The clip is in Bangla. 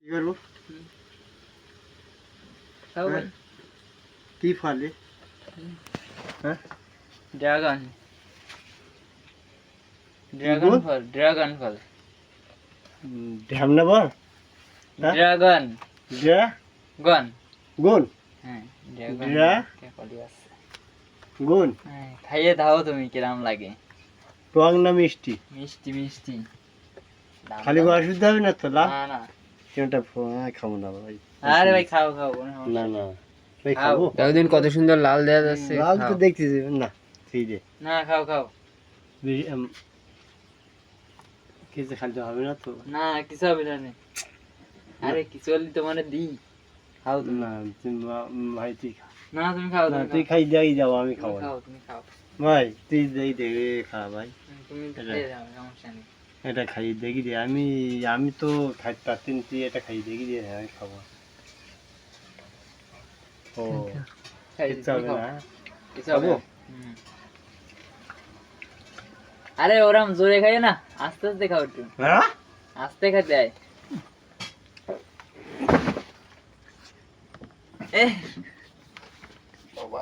কি করবো? খাও ভাই। কি ফল রে? হ্যাঁ ড্রাগন বল? ড্রাগন ফল ঢ্যামনা বল? হ্যাঁ? ড্রাগন ড্রাগন গন হ্যাঁ ড্রাগন ফলই আছে। গুণ হ্যাঁ খাইয়ে দাও তুমি কিরাম লাগে। টক না মিষ্টি? মিষ্টি মিষ্টি। খালি বয়স দিতে হবে না তো? লাভ না না কেনটা খাবো না ভাই। আরে ভাই খাও খাও কোনো না সমস্যা না নেই। ভাই খাও। খাবো। দেখুন কত সুন্দর লাল দেয়া যাচ্ছে। লাল তো খাও। দেখতেছি না সেই যে না খাও খাও। খেতে খাইতে হবে না তো? না কিছু হবে না নে। আরে কিছু হলে তোমার দিই খাও তুমি। না তুমি ভাই তুই খা। না তুমি খাও না তুমি তুই খাও। খাই যাই যাবো আমি তুমি খাবো না খাও তুমি খাও। ভাই তুই দেই দে খা ভাই। তুমি খেয়ে যাও সমস্যা নেই। এটা খাই দেখি দে আমি তো খাইতে পারছি না, তুই এটা খাই দেখি দে। হ্যাঁ আমি খাবো। ও খাই কিচ্ছু হবে না? কিছু হবে না। হুম। আরে ওরম জোরে খাই না, আস্তে আস্তে খাও একটু। হ্যাঁ আস্তে খেতে হয়। এ বাবা